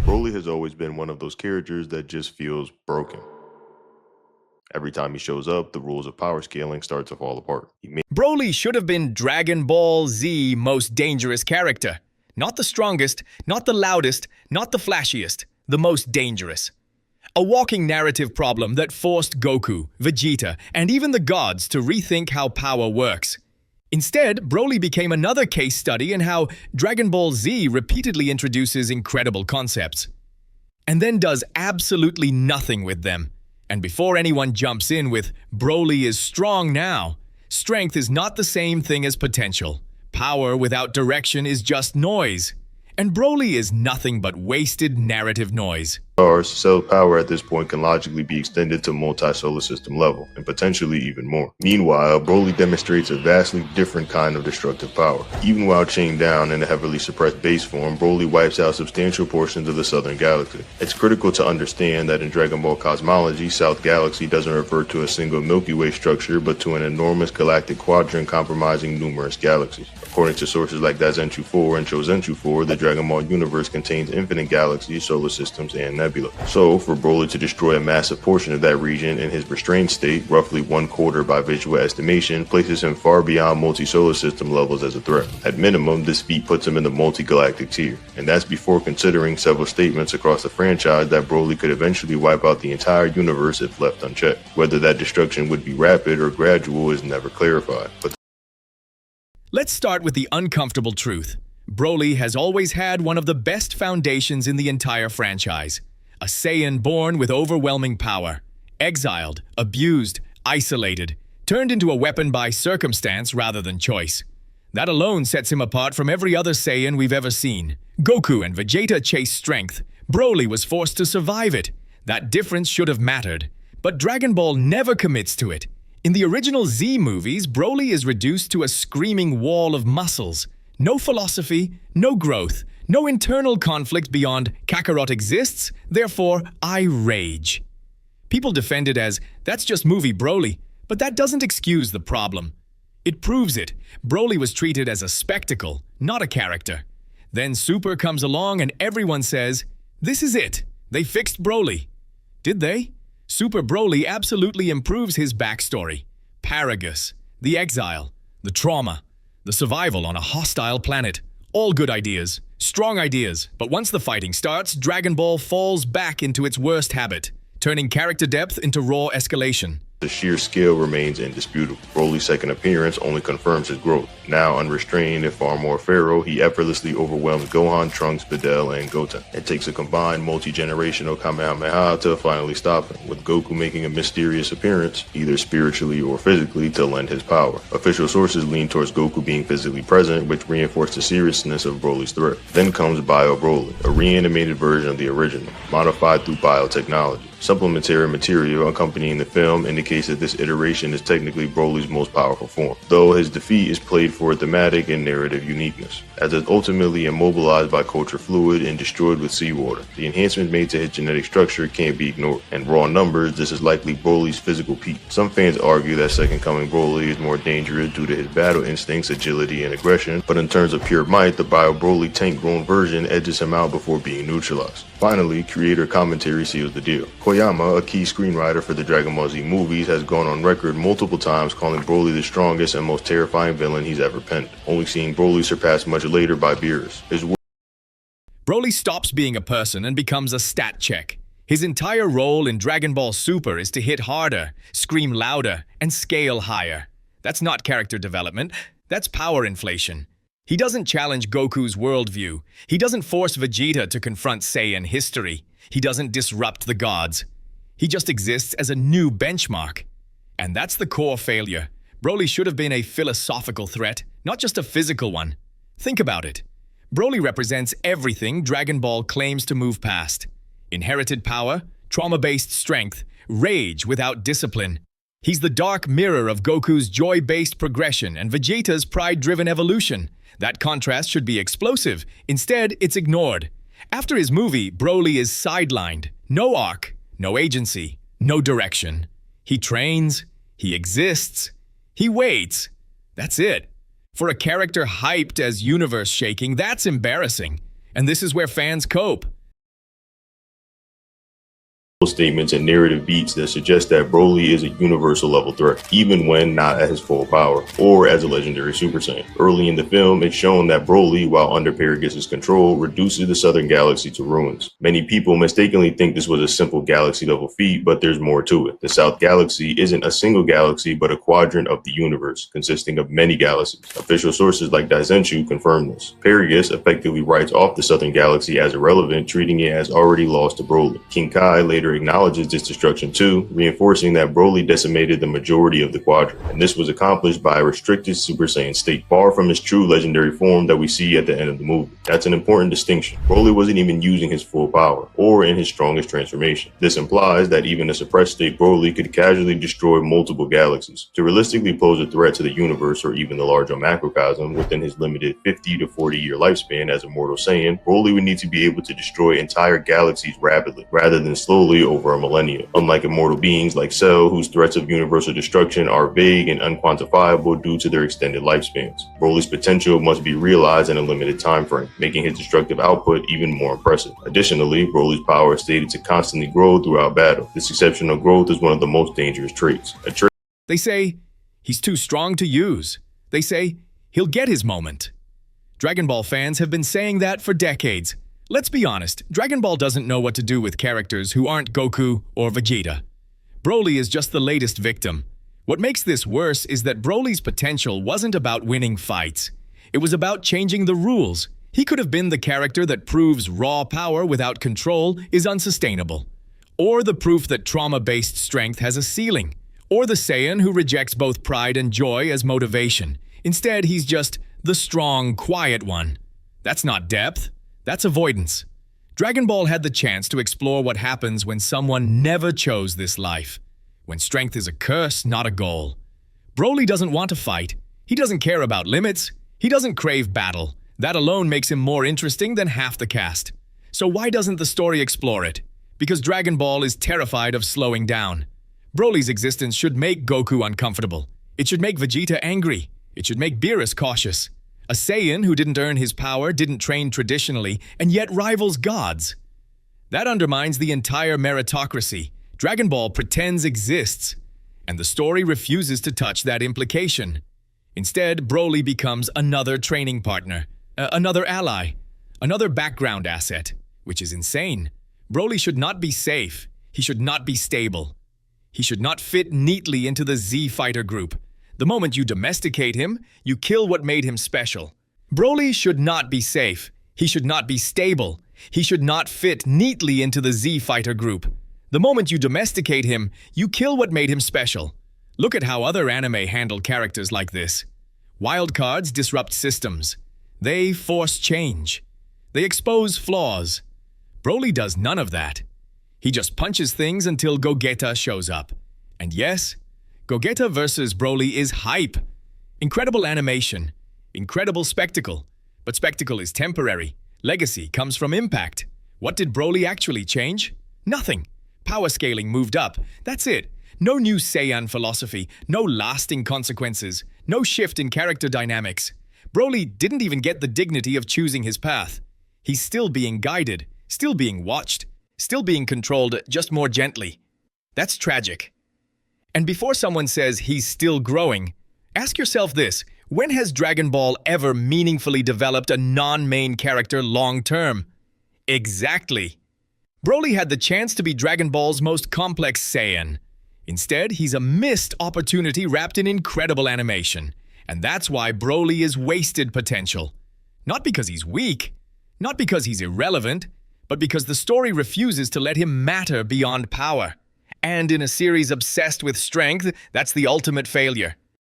Broly has always been one of those characters that just feels broken. Every time he shows up, the rules of power scaling start to fall apart. Broly should have been Dragon Ball Z most dangerous character. Not the strongest, not the loudest, not the flashiest, the most dangerous. A walking narrative problem that forced Goku, Vegeta, and even the gods to rethink how power works. Instead, Broly became another case study in how Dragon Ball Z repeatedly introduces incredible concepts, and then does absolutely nothing with them. And before anyone jumps in with, Broly is strong now, strength is not the same thing as potential. Power without direction is just noise. And Broly is nothing but wasted narrative noise. Stars, cell power at this point can logically be extended to multi-solar system level, and potentially even more. Meanwhile, Broly demonstrates a vastly different kind of destructive power. Even while chained down in a heavily suppressed base form, Broly wipes out substantial portions of the southern galaxy. It's critical to understand that in Dragon Ball cosmology, South Galaxy doesn't refer to a single Milky Way structure, but to an enormous galactic quadrant comprising numerous galaxies. According to sources like Dazenchu 4 and Chozenchu 4, the Dragon Ball universe contains infinite galaxies, solar systems, and nebula. So, for Broly to destroy a massive portion of that region in his restrained state, roughly 1/4 by visual estimation, places him far beyond multi-solar system levels as a threat. At minimum, this feat puts him in the multi-galactic tier, and that's before considering several statements across the franchise that Broly could eventually wipe out the entire universe if left unchecked. Whether that destruction would be rapid or gradual is never clarified. But let's start with the uncomfortable truth. Broly has always had one of the best foundations in the entire franchise. A Saiyan born with overwhelming power, exiled, abused, isolated, turned into a weapon by circumstance rather than choice. That alone sets him apart from every other Saiyan we've ever seen. Goku and Vegeta chased strength. Broly was forced to survive it. That difference should have mattered. But Dragon Ball never commits to it. In the original Z movies, Broly is reduced to a screaming wall of muscles. No philosophy, no growth, no internal conflict beyond Kakarot exists, therefore I rage. People defend it as, that's just movie Broly, but that doesn't excuse the problem. It proves it. Broly was treated as a spectacle, not a character. Then Super comes along and everyone says, this is it. They fixed Broly. Did they? Super Broly absolutely improves his backstory. Paragus, the exile, the trauma, the survival on a hostile planet. All good ideas, strong ideas, but once the fighting starts, Dragon Ball falls back into its worst habit, turning character depth into raw escalation. the sheer scale remains indisputable. Broly's second appearance only confirms his growth. Now unrestrained and far more feral, he effortlessly overwhelms Gohan, Trunks, Videl, and Goten. It takes a combined multi-generational Kamehameha to finally stop him, with Goku making a mysterious appearance, either spiritually or physically, to lend his power. Official sources lean towards Goku being physically present, which reinforced the seriousness of Broly's threat. Then comes Bio Broly, a reanimated version of the original, modified through biotechnology. Supplementary material accompanying the film indicates that this iteration is technically Broly's most powerful form, though his defeat is played for thematic and narrative uniqueness, as it's ultimately immobilized by culture fluid and destroyed with seawater. The enhancements made to his genetic structure can't be ignored. In raw numbers, this is likely Broly's physical peak. Some fans argue that Second Coming Broly is more dangerous due to his battle instincts, agility, and aggression, but in terms of pure might, the Bio Broly tank-grown version edges him out before being neutralized. Finally, creator commentary seals the deal. Koyama, a key screenwriter for the Dragon Ball Z movies, has gone on record multiple times calling Broly the strongest and most terrifying villain he's ever penned, only seeing Broly surpassed much later by Beerus. Broly stops being a person and becomes a stat check. His entire role in Dragon Ball Super is to hit harder, scream louder, and scale higher. That's not character development, that's power inflation. He doesn't challenge Goku's worldview. He doesn't force Vegeta to confront Saiyan history. He doesn't disrupt the gods. He just exists as a new benchmark. And that's the core failure. Broly should have been a philosophical threat, not just a physical one. Think about it. Broly represents everything Dragon Ball claims to move past. Inherited power, trauma-based strength, rage without discipline. He's the dark mirror of Goku's joy-based progression and Vegeta's pride-driven evolution. That contrast should be explosive. Instead, it's ignored. After his movie, Broly is sidelined. No arc, no agency, no direction. He trains, he exists, he waits. That's it. For a character hyped as universe-shaking, that's embarrassing. And this is where fans cope. statements and narrative beats that suggest that Broly is a universal level threat, even when not at his full power, or as a legendary Super Saiyan. Early in the film, it's shown that Broly, while under Paragus' control, reduces the Southern Galaxy to ruins. Many people mistakenly think this was a simple galaxy-level feat, but there's more to it. The South Galaxy isn't a single galaxy, but a quadrant of the universe, consisting of many galaxies. Official sources like Daizenshu confirm this. Paragus effectively writes off the Southern Galaxy as irrelevant, treating it as already lost to Broly. King Kai later acknowledges this destruction too, reinforcing that Broly decimated the majority of the quadrant, and this was accomplished by a restricted Super Saiyan state, far from his true legendary form that we see at the end of the movie. That's an important distinction. Broly wasn't even using his full power, or in his strongest transformation. This implies that even a suppressed state Broly could casually destroy multiple galaxies. To realistically pose a threat to the universe or even the larger macrocosm within his limited 50 to 40 year lifespan as a mortal Saiyan, Broly would need to be able to destroy entire galaxies rapidly, rather than slowly over a millennia. Unlike immortal beings like Cell, whose threats of universal destruction are vague and unquantifiable due to their extended lifespans, Broly's potential must be realized in a limited time frame, making his destructive output even more impressive. Additionally, Broly's power is stated to constantly grow throughout battle. This exceptional growth is one of the most dangerous traits. They say, he's too strong to use. They say, he'll get his moment. Dragon Ball fans have been saying that for decades. Let's be honest, Dragon Ball doesn't know what to do with characters who aren't Goku or Vegeta. Broly is just the latest victim. What makes this worse is that Broly's potential wasn't about winning fights. It was about changing the rules. He could have been the character that proves raw power without control is unsustainable. Or the proof that trauma-based strength has a ceiling. Or the Saiyan who rejects both pride and joy as motivation. Instead, he's just the strong, quiet one. That's not depth. That's avoidance. Dragon Ball had the chance to explore what happens when someone never chose this life. When strength is a curse, not a goal. Broly doesn't want to fight. He doesn't care about limits. He doesn't crave battle. That alone makes him more interesting than half the cast. So why doesn't the story explore it? Because Dragon Ball is terrified of slowing down. Broly's existence should make Goku uncomfortable. It should make Vegeta angry. It should make Beerus cautious. A Saiyan who didn't earn his power, didn't train traditionally, and yet rivals gods. That undermines the entire meritocracy Dragon Ball pretends exists, and the story refuses to touch that implication. Instead, Broly becomes another training partner, another ally, another background asset, which is insane. Broly should not be safe. He should not be stable. He should not fit neatly into the Z fighter group. The moment you domesticate him, you kill what made him special. Broly should not be safe. He should not be stable. He should not fit neatly into the Z fighter group. The moment you domesticate him, you kill what made him special. Look at how other anime handle characters like this. Wildcards disrupt systems. They force change. They expose flaws. Broly does none of that. He just punches things until Gogeta shows up. And yes, Gogeta versus Broly is hype. Incredible animation. Incredible spectacle. But spectacle is temporary. Legacy comes from impact. What did Broly actually change? Nothing. Power scaling moved up. That's it. No new Saiyan philosophy. No lasting consequences. No shift in character dynamics. Broly didn't even get the dignity of choosing his path. He's still being guided. Still being watched. Still being controlled, just more gently. That's tragic. And before someone says he's still growing, ask yourself this: when has Dragon Ball ever meaningfully developed a non-main character long-term? Exactly. Broly had the chance to be Dragon Ball's most complex Saiyan. Instead, he's a missed opportunity wrapped in incredible animation. And that's why Broly is wasted potential. Not because he's weak, not because he's irrelevant, but because the story refuses to let him matter beyond power. And in a series obsessed with strength, that's the ultimate failure.